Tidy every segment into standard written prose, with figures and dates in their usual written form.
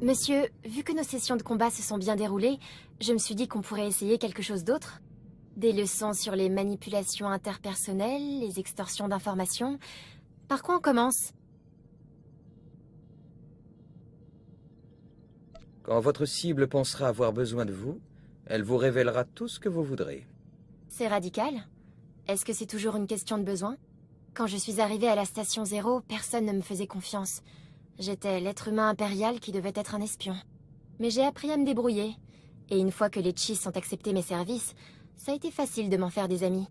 Monsieur, vu que nos sessions de combat se sont bien déroulées, je me suis dit qu'on pourrait essayer quelque chose d'autre. Des leçons sur les manipulations interpersonnelles, les extorsions d'informations. Par quoi on commence? Quand votre cible pensera avoir besoin de vous, elle vous révélera tout ce que vous voudrez. C'est radical. Est-ce que c'est toujours une question de besoin? Quand je suis arrivée à la station 0, personne ne me faisait confiance. J'étais l'être humain impérial qui devait être un espion. Mais j'ai appris à me débrouiller. Et une fois que les Chiss ont accepté mes services, ça a été facile de m'en faire des amis.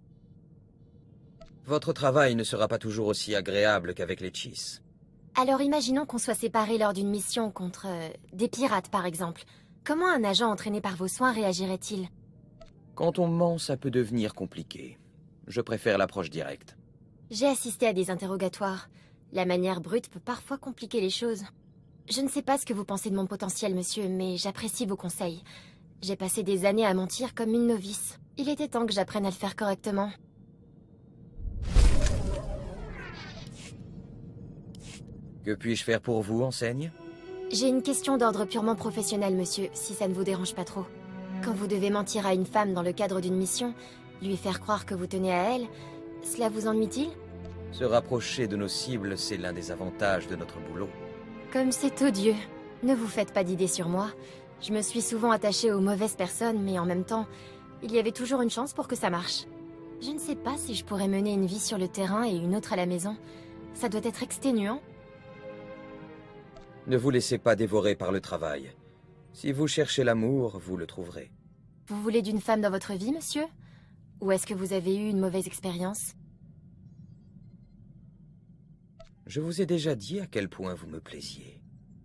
Votre travail ne sera pas toujours aussi agréable qu'avec les Chiss. Alors imaginons qu'on soit séparés lors d'une mission contre des pirates par exemple. Comment un agent entraîné par vos soins réagirait-il? Quand on ment, ça peut devenir compliqué. Je préfère l'approche directe. J'ai assisté à des interrogatoires. La manière brute peut parfois compliquer les choses. Je ne sais pas ce que vous pensez de mon potentiel, monsieur, mais j'apprécie vos conseils. J'ai passé des années à mentir comme une novice. Il était temps que j'apprenne à le faire correctement. Que puis-je faire pour vous, enseigne? J'ai une question d'ordre purement professionnel, monsieur, si ça ne vous dérange pas trop. Quand vous devez mentir à une femme dans le cadre d'une mission, lui faire croire que vous tenez à elle, cela vous ennuie-t-il? Se rapprocher de nos cibles, c'est l'un des avantages de notre boulot. Comme c'est odieux. Ne vous faites pas d'idées sur moi. Je me suis souvent attachée aux mauvaises personnes, mais en même temps, il y avait toujours une chance pour que ça marche. Je ne sais pas si je pourrais mener une vie sur le terrain et une autre à la maison. Ça doit être exténuant. Ne vous laissez pas dévorer par le travail. Si vous cherchez l'amour, vous le trouverez. Vous voulez d'une femme dans votre vie, monsieur? Ou est-ce que vous avez eu une mauvaise expérience? Je vous ai déjà dit à quel point vous me plaisiez.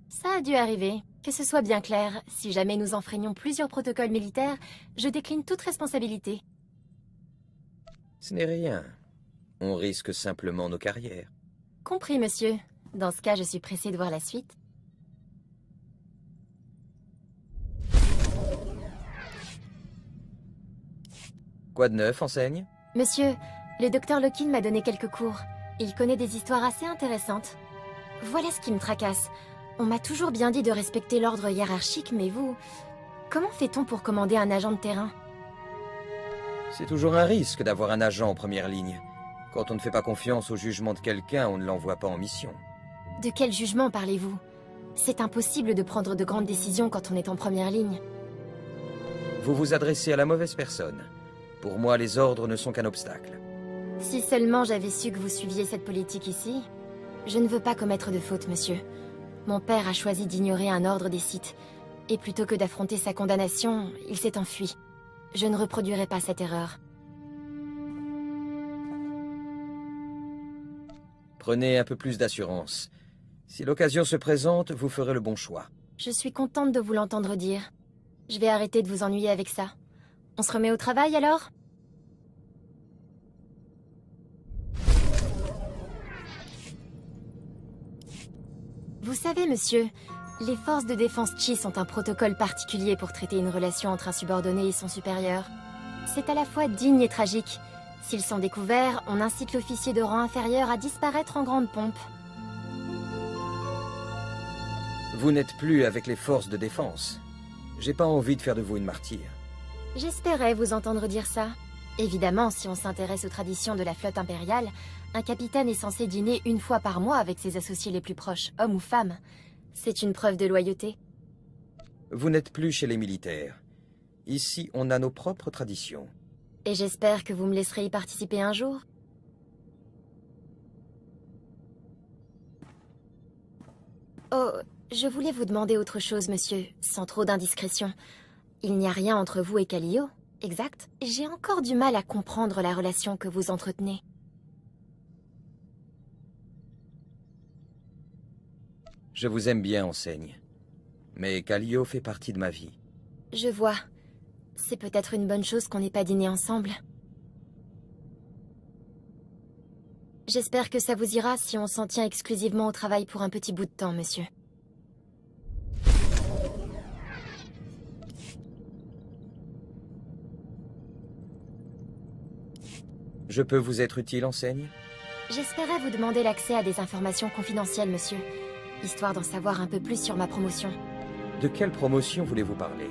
Ça a dû arriver. Que ce soit bien clair, si jamais nous enfreignons plusieurs protocoles militaires, je décline toute responsabilité. Ce n'est rien. On risque simplement nos carrières. Compris, monsieur. Dans ce cas, je suis pressée de voir la suite. Quoi de neuf, enseigne? Monsieur, le docteur Lokin m'a donné quelques cours. Il connaît des histoires assez intéressantes. Voilà ce qui me tracasse. On m'a toujours bien dit de respecter l'ordre hiérarchique, mais vous... Comment fait-on pour commander un agent de terrain? C'est toujours un risque d'avoir un agent en première ligne. Quand on ne fait pas confiance au jugement de quelqu'un, on ne l'envoie pas en mission. De quel jugement parlez-vous? C'est impossible de prendre de grandes décisions quand on est en première ligne. Vous vous adressez à la mauvaise personne. Pour moi, les ordres ne sont qu'un obstacle. Si seulement j'avais su que vous suiviez cette politique ici... Je ne veux pas commettre de faute, monsieur. Mon père a choisi d'ignorer un ordre des Sith. Et plutôt que d'affronter sa condamnation, il s'est enfui. Je ne reproduirai pas cette erreur. Prenez un peu plus d'assurance. Si l'occasion se présente, vous ferez le bon choix. Je suis contente de vous l'entendre dire. Je vais arrêter de vous ennuyer avec ça. On se remet au travail alors? Vous savez, monsieur, les forces de défense Chiss ont un protocole particulier pour traiter une relation entre un subordonné et son supérieur. C'est à la fois digne et tragique. S'ils sont découverts, on incite l'officier de rang inférieur à disparaître en grande pompe. Vous n'êtes plus avec les forces de défense. J'ai pas envie de faire de vous une martyre. J'espérais vous entendre dire ça. Évidemment, si on s'intéresse aux traditions de la flotte impériale, un capitaine est censé dîner une fois par mois avec ses associés les plus proches, hommes ou femmes. C'est une preuve de loyauté. Vous n'êtes plus chez les militaires. Ici, on a nos propres traditions. Et j'espère que vous me laisserez y participer un jour. Oh, je voulais vous demander autre chose, monsieur, sans trop d'indiscrétion. Il n'y a rien entre vous et Kaliyo, exact? J'ai encore du mal à comprendre la relation que vous entretenez. Je vous aime bien, enseigne. Mais Kaliyo fait partie de ma vie. Je vois. C'est peut-être une bonne chose qu'on n'ait pas dîné ensemble. J'espère que ça vous ira si on s'en tient exclusivement au travail pour un petit bout de temps, monsieur. Je peux vous être utile, enseigne? J'espérais vous demander l'accès à des informations confidentielles, monsieur, histoire d'en savoir un peu plus sur ma promotion. De quelle promotion voulez-vous parler?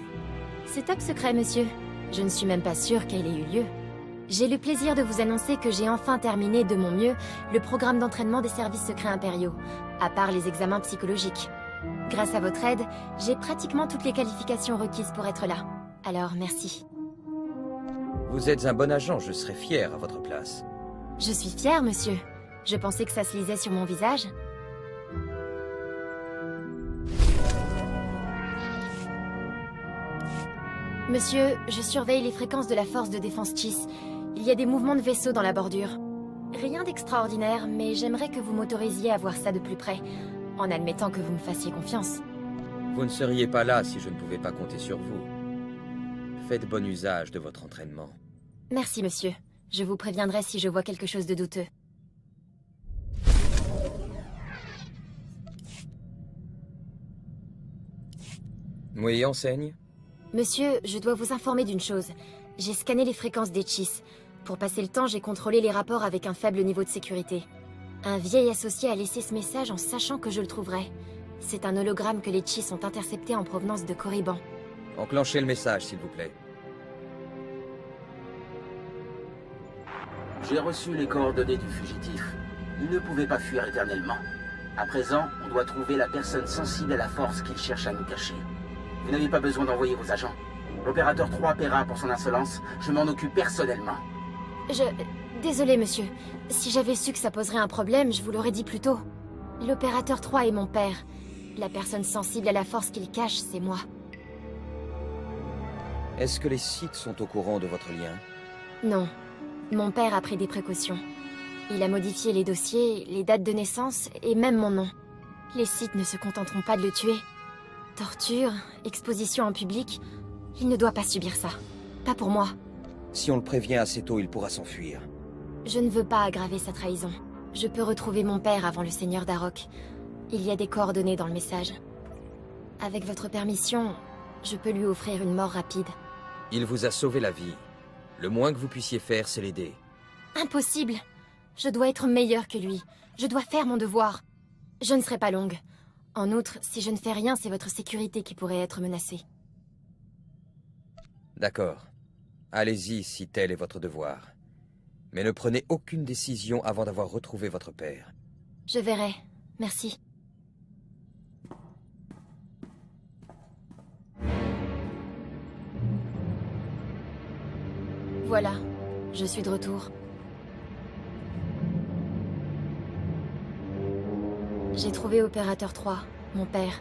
C'est top secret, monsieur. Je ne suis même pas sûre qu'elle ait eu lieu. J'ai le plaisir de vous annoncer que j'ai enfin terminé de mon mieux le programme d'entraînement des services secrets impériaux, à part les examens psychologiques. Grâce à votre aide, j'ai pratiquement toutes les qualifications requises pour être là. Alors, merci. Vous êtes un bon agent, je serais fier à votre place. Je suis fière, monsieur. Je pensais que ça se lisait sur mon visage. Monsieur, je surveille les fréquences de la force de défense Chiss. Il y a des mouvements de vaisseaux dans la bordure. Rien d'extraordinaire, mais j'aimerais que vous m'autorisiez à voir ça de plus près, en admettant que vous me fassiez confiance. Vous ne seriez pas là si je ne pouvais pas compter sur vous. Faites bon usage de votre entraînement. Merci, monsieur. Je vous préviendrai si je vois quelque chose de douteux. Oui, enseigne. Monsieur, je dois vous informer d'une chose. J'ai scanné les fréquences des Chiss. Pour passer le temps, j'ai contrôlé les rapports avec un faible niveau de sécurité. Un vieil associé a laissé ce message en sachant que je le trouverais. C'est un hologramme que les Chiss ont intercepté en provenance de Korriban. Enclenchez le message, s'il vous plaît. J'ai reçu les coordonnées du fugitif. Il ne pouvait pas fuir éternellement. À présent, on doit trouver la personne sensible à la force qu'il cherche à nous cacher. Vous n'avez pas besoin d'envoyer vos agents. L'opérateur 3 paiera pour son insolence. Je m'en occupe personnellement. Désolé, monsieur. Si j'avais su que ça poserait un problème, je vous l'aurais dit plus tôt. L'opérateur 3 est mon père. La personne sensible à la force qu'il cache, c'est moi. Est-ce que les Sith sont au courant de votre lien? Non. Mon père a pris des précautions. Il a modifié les dossiers, les dates de naissance et même mon nom. Les Sith ne se contenteront pas de le tuer. Torture, exposition en public, il ne doit pas subir ça. Pas pour moi. Si on le prévient assez tôt, il pourra s'enfuir. Je ne veux pas aggraver sa trahison. Je peux retrouver mon père avant le Seigneur Darok. Il y a des coordonnées dans le message. Avec votre permission, je peux lui offrir une mort rapide. Il vous a sauvé la vie. Le moins que vous puissiez faire, c'est l'aider. Impossible! Je dois être meilleure que lui. Je dois faire mon devoir. Je ne serai pas longue. En outre, si je ne fais rien, c'est votre sécurité qui pourrait être menacée. D'accord. Allez-y si tel est votre devoir. Mais ne prenez aucune décision avant d'avoir retrouvé votre père. Je verrai. Merci. Voilà. Je suis de retour. J'ai trouvé Opérateur 3, mon père,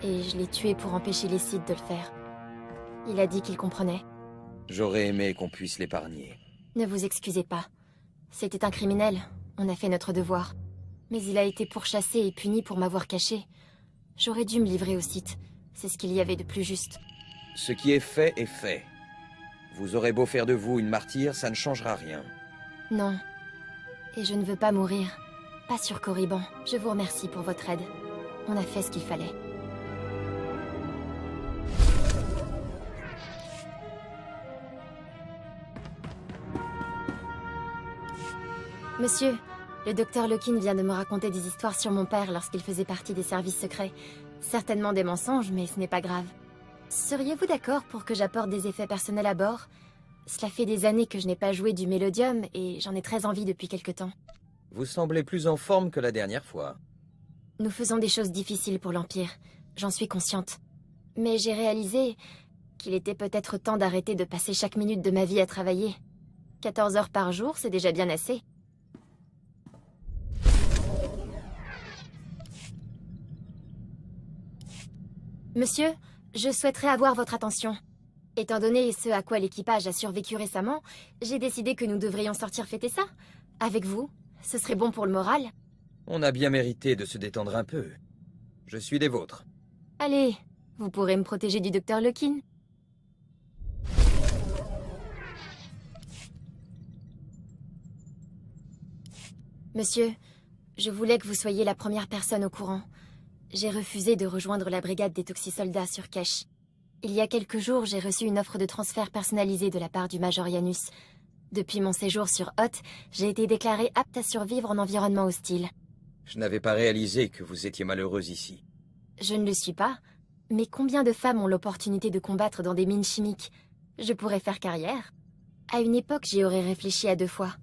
et je l'ai tué pour empêcher les Sith de le faire. Il a dit qu'il comprenait. J'aurais aimé qu'on puisse l'épargner. Ne vous excusez pas. C'était un criminel, on a fait notre devoir. Mais il a été pourchassé et puni pour m'avoir caché. J'aurais dû me livrer au Sith, c'est ce qu'il y avait de plus juste. Ce qui est fait est fait. Vous aurez beau faire de vous une martyre, ça ne changera rien. Non. Et je ne veux pas mourir. Pas sur Korriban. Je vous remercie pour votre aide. On a fait ce qu'il fallait. Monsieur, le docteur Lokin vient de me raconter des histoires sur mon père lorsqu'il faisait partie des services secrets. Certainement des mensonges, mais ce n'est pas grave. Seriez-vous d'accord pour que j'apporte des effets personnels à bord? Cela fait des années que je n'ai pas joué du mélodium et j'en ai très envie depuis quelque temps. Vous semblez plus en forme que la dernière fois. Nous faisons des choses difficiles pour l'Empire, j'en suis consciente. Mais j'ai réalisé qu'il était peut-être temps d'arrêter de passer chaque minute de ma vie à travailler. 14 heures par jour, c'est déjà bien assez. Monsieur, je souhaiterais avoir votre attention. Étant donné ce à quoi l'équipage a survécu récemment, j'ai décidé que nous devrions sortir fêter ça. Avec vous, ce serait bon pour le moral. On a bien mérité de se détendre un peu. Je suis des vôtres. Allez, vous pourrez me protéger du docteur Lokin. Monsieur, je voulais que vous soyez la première personne au courant. J'ai refusé de rejoindre la brigade des toxisoldats sur Kesh. Il y a quelques jours, j'ai reçu une offre de transfert personnalisée de la part du Major Janus. Depuis mon séjour sur Hoth, j'ai été déclarée apte à survivre en environnement hostile. Je n'avais pas réalisé que vous étiez malheureuse ici. Je ne le suis pas. Mais combien de femmes ont l'opportunité de combattre dans des mines chimiques? Je pourrais faire carrière. À une époque, j'y aurais réfléchi à 2 fois.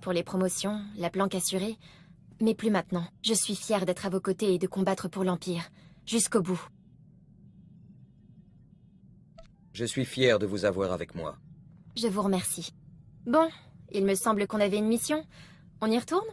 Pour les promotions, la planque assurée. Mais plus maintenant. Je suis fière d'être à vos côtés et de combattre pour l'Empire. Jusqu'au bout. Je suis fier de vous avoir avec moi. Je vous remercie. Bon, il me semble qu'on avait une mission. On y retourne?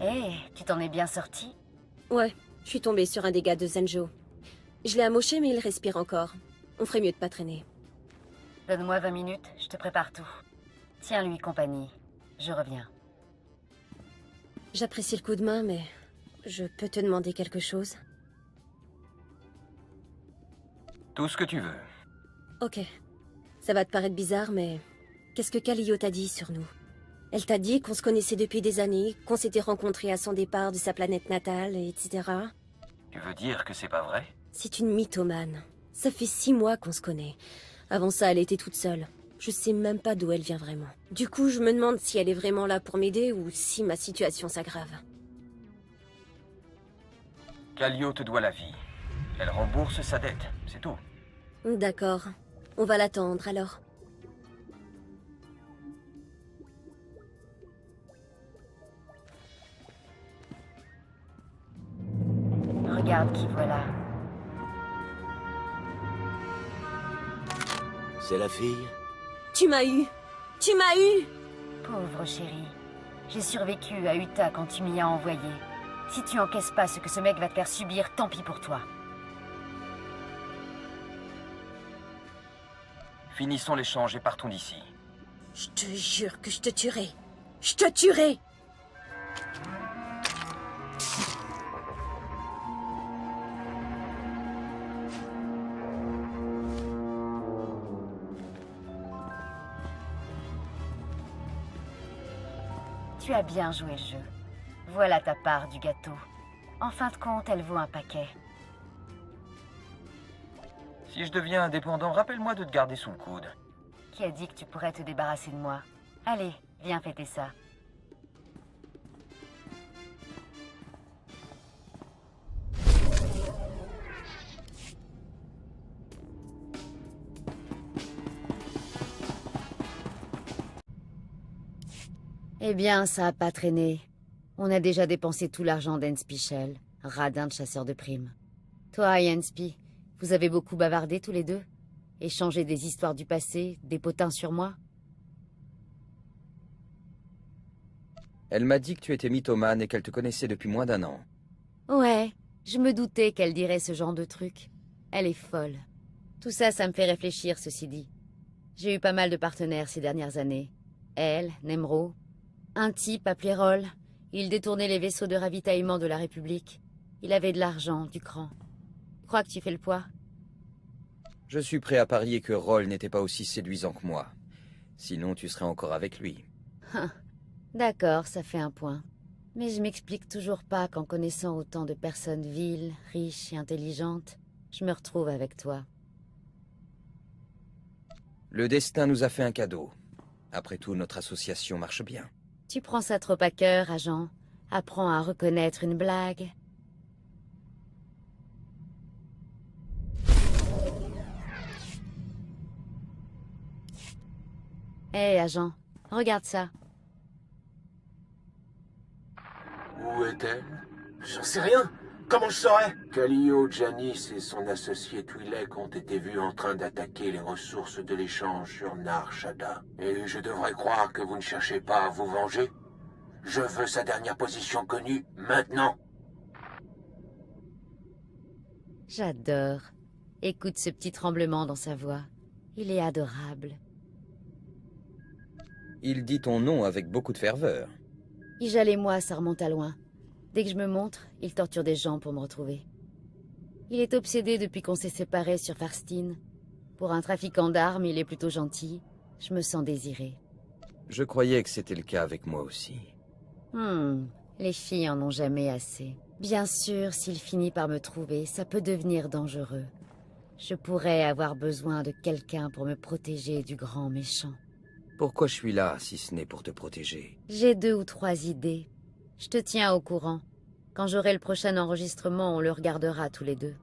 Hé, tu t'en es bien sorti? Ouais, je suis tombée sur un des gars de Zenjo. Je l'ai amoché, mais il respire encore. On ferait mieux de pas traîner. Donne-moi 20 minutes, je te prépare tout. Tiens-lui compagnie. Je reviens. J'apprécie le coup de main, mais je peux te demander quelque chose? Tout ce que tu veux. Ok. Ça va te paraître bizarre, mais qu'est-ce que Kalio t'a dit sur nous? Elle t'a dit qu'on se connaissait depuis des années, qu'on s'était rencontrés à son départ de sa planète natale, etc. Tu veux dire que c'est pas vrai? C'est une mythomane. Ça fait 6 mois qu'on se connaît. Avant ça, elle était toute seule. Je sais même pas d'où elle vient vraiment. Du coup, je me demande si elle est vraiment là pour m'aider ou si ma situation s'aggrave. Kalio te doit la vie. Elle rembourse sa dette, c'est tout. D'accord. On va l'attendre alors. Regarde qui voilà. C'est la fille? Tu m'as eu! Tu m'as eu! Pauvre chérie. J'ai survécu à Utah quand tu m'y as envoyé. Si tu encaisses pas ce que ce mec va te faire subir, tant pis pour toi. Finissons l'échange et partons d'ici. Je te jure que je te tuerai. Je te tuerai! Tu as bien joué le jeu. Voilà ta part du gâteau. En fin de compte, elle vaut un paquet. Si je deviens indépendant, rappelle-moi de te garder sous le coude. Qui a dit que tu pourrais te débarrasser de moi? Allez, viens fêter ça. Eh bien, ça a pas traîné. On a déjà dépensé tout l'argent d'Enspichel, radin de chasseur de primes. Toi et Enspi, vous avez beaucoup bavardé tous les deux? Échangé des histoires du passé, des potins sur moi? Elle m'a dit que tu étais mythomane et qu'elle te connaissait depuis moins d'1 an. Ouais, je me doutais qu'elle dirait ce genre de truc. Elle est folle. Tout ça, ça me fait réfléchir, ceci dit. J'ai eu pas mal de partenaires ces dernières années. Elle, Nemro, un type appelé Roll. Il détournait les vaisseaux de ravitaillement de la République. Il avait de l'argent, du cran. Crois que tu fais le poids? Je suis prêt à parier que Roll n'était pas aussi séduisant que moi. Sinon, tu serais encore avec lui. D'accord, ça fait un point. Mais je m'explique toujours pas qu'en connaissant autant de personnes viles, riches et intelligentes, je me retrouve avec toi. Le destin nous a fait un cadeau. Après tout, notre association marche bien. Tu prends ça trop à cœur, agent. Apprends à reconnaître une blague. Hé, agent, regarde ça. Où est-elle? J'en sais rien. Comment je saurais? Kallio, Janice et son associé Twi'lek ont été vus en train d'attaquer les ressources de l'échange sur Nar Shaddaa. Et je devrais croire que vous ne cherchez pas à vous venger? Je veux sa dernière position connue, maintenant. J'adore. Écoute ce petit tremblement dans sa voix. Il est adorable. Il dit ton nom avec beaucoup de ferveur. Ijal et moi, ça remonte à loin. Dès que je me montre, il torture des gens pour me retrouver. Il est obsédé depuis qu'on s'est séparés sur Farstine. Pour un trafiquant d'armes, il est plutôt gentil. Je me sens désirée. Je croyais que c'était le cas avec moi aussi. Les filles en ont jamais assez. Bien sûr, s'il finit par me trouver, ça peut devenir dangereux. Je pourrais avoir besoin de quelqu'un pour me protéger du grand méchant. Pourquoi je suis là, si ce n'est pour te protéger? J'ai 2 ou 3 idées. Je te tiens au courant. Quand j'aurai le prochain enregistrement, on le regardera tous les deux.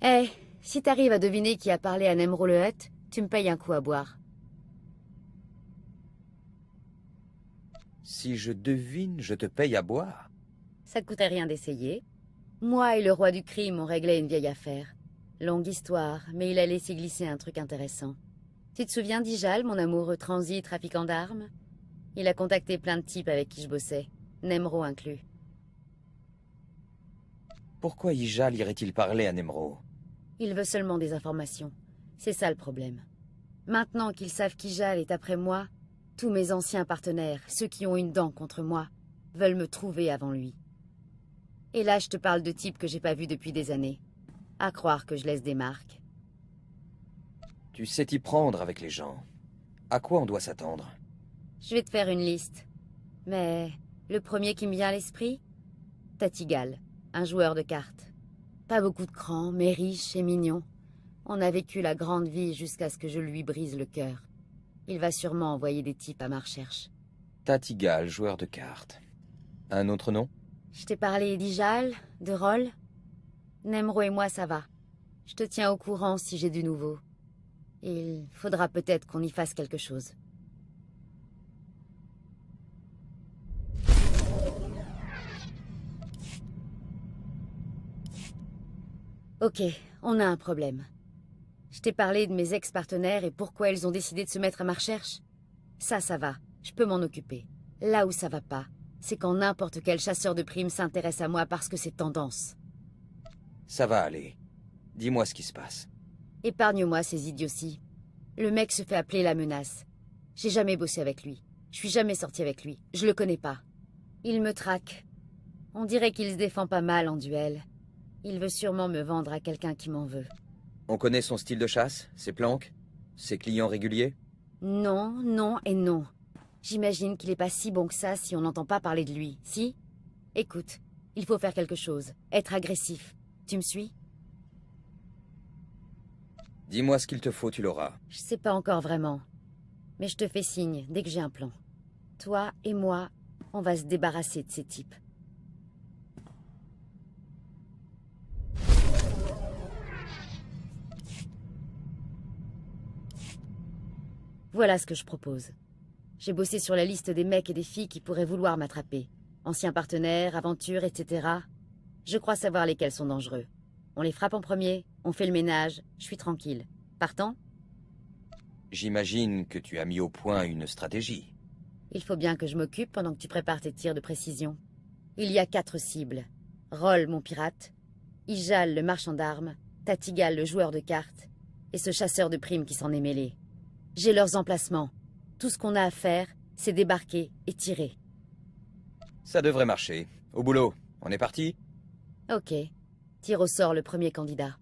Hé, si t'arrives à deviner qui a parlé à Nemro le Hutt, tu me payes un coup à boire. Si je devine, je te paye à boire. Ça te coûtait rien d'essayer. Moi et le roi du crime ont réglé une vieille affaire. Longue histoire, mais il a laissé glisser un truc intéressant. Tu te souviens d'Ijal, mon amoureux transi trafiquant d'armes? Il a contacté plein de types avec qui je bossais, Nemro inclus. Pourquoi Ijal irait-il parler à Nemro? Il veut seulement des informations. C'est ça le problème. Maintenant qu'ils savent qu'Ijal est après moi, tous mes anciens partenaires, ceux qui ont une dent contre moi, veulent me trouver avant lui. Et là, je te parle de types que j'ai pas vus depuis des années. À croire que je laisse des marques. Tu sais t'y prendre avec les gens. À quoi on doit s'attendre? Je vais te faire une liste. Mais le premier qui me vient à l'esprit? Tatigal, un joueur de cartes. Pas beaucoup de cran, mais riche et mignon. On a vécu la grande vie jusqu'à ce que je lui brise le cœur. Il va sûrement envoyer des types à ma recherche. Tatigal, joueur de cartes. Un autre nom? Je t'ai parlé d'Ijal, de Roll. Nemro et moi, ça va. Je te tiens au courant si j'ai du nouveau. Il faudra peut-être qu'on y fasse quelque chose. Ok, on a un problème. Je t'ai parlé de mes ex-partenaires et pourquoi elles ont décidé de se mettre à ma recherche. Ça va. Je peux m'en occuper. Là où ça va pas, c'est quand n'importe quel chasseur de primes s'intéresse à moi parce que c'est tendance. Ça va aller. Dis-moi ce qui se passe. Épargne-moi ces idioties. Le mec se fait appeler la menace. J'ai jamais bossé avec lui. Je suis jamais sortie avec lui. Je le connais pas. Il me traque. On dirait qu'il se défend pas mal en duel. Il veut sûrement me vendre à quelqu'un qui m'en veut. On connaît son style de chasse, ses planques, ses clients réguliers? Non, non et non. J'imagine qu'il est pas si bon que ça si on n'entend pas parler de lui, si? Écoute, il faut faire quelque chose. Être agressif. Tu me suis? Dis-moi ce qu'il te faut, tu l'auras. Je sais pas encore vraiment. Mais je te fais signe dès que j'ai un plan. Toi et moi, on va se débarrasser de ces types. Voilà ce que je propose. J'ai bossé sur la liste des mecs et des filles qui pourraient vouloir m'attraper. Anciens partenaires, aventures, etc. Je crois savoir lesquels sont dangereux. On les frappe en premier, on fait le ménage, je suis tranquille. Partant? J'imagine que tu as mis au point une stratégie. Il faut bien que je m'occupe pendant que tu prépares tes tirs de précision. Il y a 4 cibles. Roll, mon pirate. Ijal, le marchand d'armes. Tatigal, le joueur de cartes. Et ce chasseur de primes qui s'en est mêlé. J'ai leurs emplacements. Tout ce qu'on a à faire, c'est débarquer et tirer. Ça devrait marcher. Au boulot. On est parti? Ok. Tire au sort le premier candidat.